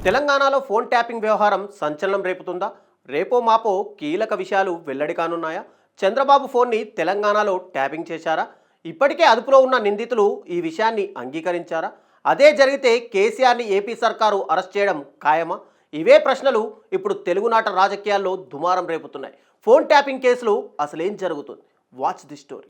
తెలంగాణలో phone tapping వ్యవహారం సంచలనం రేపుతుందా? రేపో మాపో కీలక విషయాలు వెల్లడి కానున్నాయా? చంద్రబాబు ఫోన్ని తెలంగాణలో ట్యాపింగ్ చేశారా? ఇప్పటికే అదుపులో ఉన్న నిందితులు ఈ విషయాన్ని అంగీకరించారా? అదే జరిగితే కేసీఆర్ని ఏపీ సర్కారు అరెస్ట్ చేయడం ఖాయమా? ఇవే ప్రశ్నలు ఇప్పుడు తెలుగునాట రాజకీయాల్లో దుమారం రేపుతున్నాయి. ఫోన్ ట్యాపింగ్ కేసులు అసలేం జరుగుతుంది? Watch the story.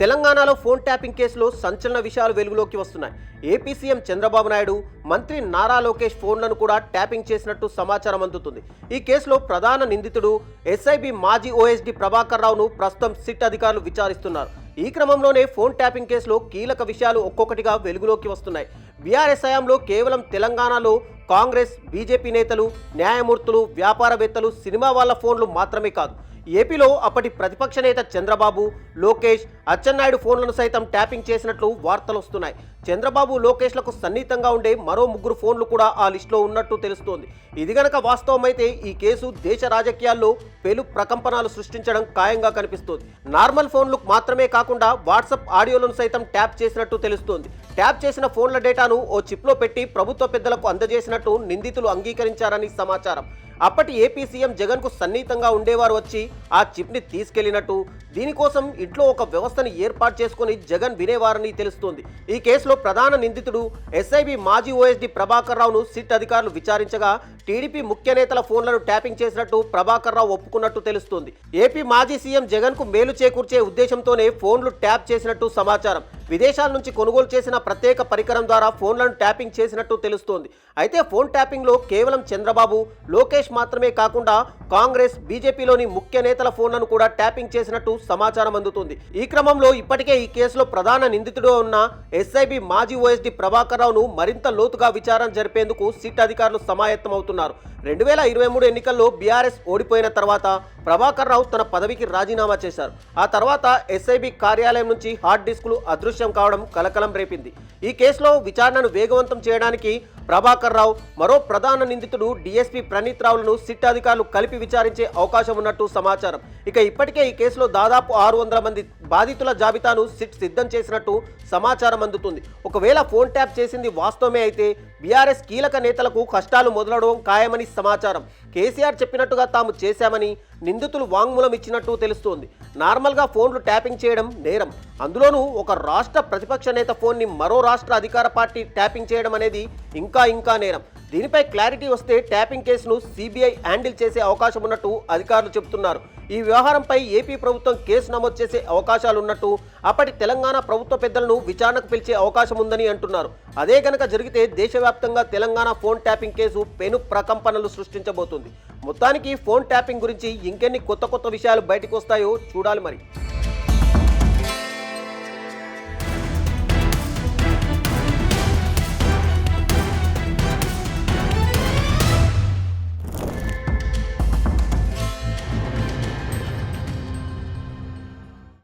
తెలంగాణలో ఫోన్ ట్యాపింగ్ కేసులో సంచలన విషయాలు వెలుగులోకి వస్తున్నాయి. ఏపీ సీఎం చంద్రబాబు నాయుడు, మంత్రి నారా లోకేష్ ఫోన్లను కూడా ట్యాపింగ్ చేసినట్టు సమాచారం అందుతుంది. ఈ కేసులో ప్రధాన నిందితుడు ఎస్ఐబి మాజీ ఓఎస్డీ ప్రభాకర్ రావును ప్రస్తుతం సిట్ అధికారులు విచారిస్తున్నారు. ఈ క్రమంలోనే ఫోన్ ట్యాపింగ్ కేసులో కీలక విషయాలు ఒక్కొక్కటిగా వెలుగులోకి వస్తున్నాయి. బీఆర్ఎస్ హయాంలో కేవలం తెలంగాణలో కాంగ్రెస్, బీజేపీ నేతలు, న్యాయమూర్తులు, వ్యాపారవేత్తలు, సినిమా వాళ్ళ ఫోన్లు మాత్రమే కాదు, ఏపీలో అప్పటి ప్రతిపక్ష నేత చంద్రబాబు, లోకేష్, అచ్చెన్నాయుడు ఫోన్లను సైతం ట్యాపింగ్ చేసినట్లు వార్తలు వస్తున్నాయి. చంద్రబాబు, లోకేష్లకు సన్నిహితంగా ఉండే మరో 3 ఫోన్లు కూడా ఆ లిస్టులో ఉన్నట్టు తెలుస్తోంది. ఇది గనక వాస్తవమైతే ఈ కేసు దేశ రాజకీయాల్లో పెను ప్రకంపనలు సృష్టించడం ఖాయంగా కనిపిస్తోంది. నార్మల్ ఫోన్లు మాత్రమే కాకుండా వాట్సాప్ ఆడియోలను సైతం ట్యాప్ చేసినట్టు తెలుస్తోంది. ట్యాప్ చేసిన ఫోన్ల డేటాను ఓ చిప్లో పెట్టి ప్రభుత్వ పెద్దలకు అందజేసినట్టు నిందితులు అంగీకరించారని సమాచారం. అప్పటి ఏపీ సీఎం జగన్కు సన్నిహితంగా ఉండేవారు వచ్చి ఆ చిప్ని తీసుకెళ్లినట్టు, దీనికోసం ఇంట్లో ఒక వ్యవస్థని ఏర్పాటు చేసుకుని జగన్ వినేవారని తెలుస్తోంది. ఈ కేసులో ప్రధాన నిందితుడు ఎస్ఐబి మాజీ ఓఎస్డీ ప్రభాకర్ రావును సిట్ అధికారులు విచారించగా టీడీపీ ముఖ్య నేతల ఫోన్లను ట్యాపింగ్ చేసినట్టు ప్రభాకర్ రావు ఒప్పుకున్నట్టు తెలుస్తోంది. ఏపీ మాజీ సీఎం జగన్కు మేలు చేకూర్చే ఉద్దేశంతోనే ఫోన్లు ట్యాప్ చేసినట్టు సమాచారం. విదేశాల నుంచి కొనుగోలు చేసిన ప్రత్యేక పరికరం ద్వారా ఫోన్లను ట్యాపింగ్ చేసినట్టు తెలుస్తోంది. అయితే ఫోన్ ట్యాపింగ్లో కేవలం చంద్రబాబు, లోకేష్ మాత్రమే కాకుండా కాంగ్రెస్, బీజేపీలోని ముఖ్య నేతల ఫోన్లను కూడా ట్యాపింగ్ చేసినట్టు సమాచారం అందుతుంది. ఈ క్రమంలో ఇప్పటికే ఈ కేసులో ప్రధాన నిందితుడు ఉన్న ఎస్ఐబి మాజీ ఓఎస్డీ ప్రభాకర్ రావును మరింత లోతుగా విచారణ జరిపేందుకు సిట్ అధికారులు సమాయత్తమవుతున్నారు. 2023 ఎన్నికల్లో బీఆర్ఎస్ ఓడిపోయిన తర్వాత ప్రభాకర్ రావు తన పదవికి రాజీనామా చేశారు. ఆ తర్వాత ఎస్ఐబి కార్యాలయం నుంచి హార్డ్ డిస్కులు అదృశ్యం కావడం కలకలం రేపింది. ఈ కేసులో విచారణను వేగవంతం చేయడానికి ప్రభాకర్ రావు, మరో ప్రధాన నిందితుడు డీఎస్పీ ప్రణీత్ రావులను సిట్ అధికారులు కలిపి విచారించే అవకాశం ఉన్నట్టు సమాచారం. ఇక ఇప్పటికే ఈ కేసులో దాదాపు 600 మంది బాధితుల జాబితాను సిట్ సిద్ధం చేసినట్టు సమాచారం అందుతుంది. ఒకవేళ ఫోన్ ట్యాప్ చేసింది వాస్తవమే అయితే బీఆర్ఎస్ కీలక నేతలకు కష్టాలు మొదలవడం ఖాయమని సమాచారం. కేసీఆర్ చెప్పినట్టుగా తాము చేశామని నిందితులు వాంగ్మూలం ఇచ్చినట్టు తెలుస్తోంది. నార్మల్గా ఫోన్లు ట్యాపింగ్ చేయడం నేరం, అందులోనూ ఒక రాష్ట్ర ప్రతిపక్ష నేత ఫోన్ని మరో రాష్ట్ర అధికార పార్టీ ట్యాపింగ్ చేయడం అనేది ఇంకా నేరం. దీనిపై క్లారిటీ వస్తే ట్యాపింగ్ కేసును సిబిఐ హ్యాండిల్ చేసే అవకాశం ఉన్నట్టు అధికారులు చెబుతున్నారు. ఈ వ్యవహారంపై ఏపీ ప్రభుత్వం కేసు నమోదు చేసే అవకాశాలున్నట్టు, అప్పటి తెలంగాణ ప్రభుత్వ పెద్దలను విచారణకు పిలిచే అవకాశం ఉందని అంటున్నారు. అదే గనక జరిగితే దేశవ్యాప్తంగా తెలంగాణ ఫోన్ ట్యాపింగ్ కేసు పెను ప్రకంపనలు సృష్టించబోతుంది. మొత్తానికి ఫోన్ ట్యాపింగ్ గురించి ఇంకెన్ని కొత్త విషయాలు బయటకు వస్తాయో చూడాలి మరి.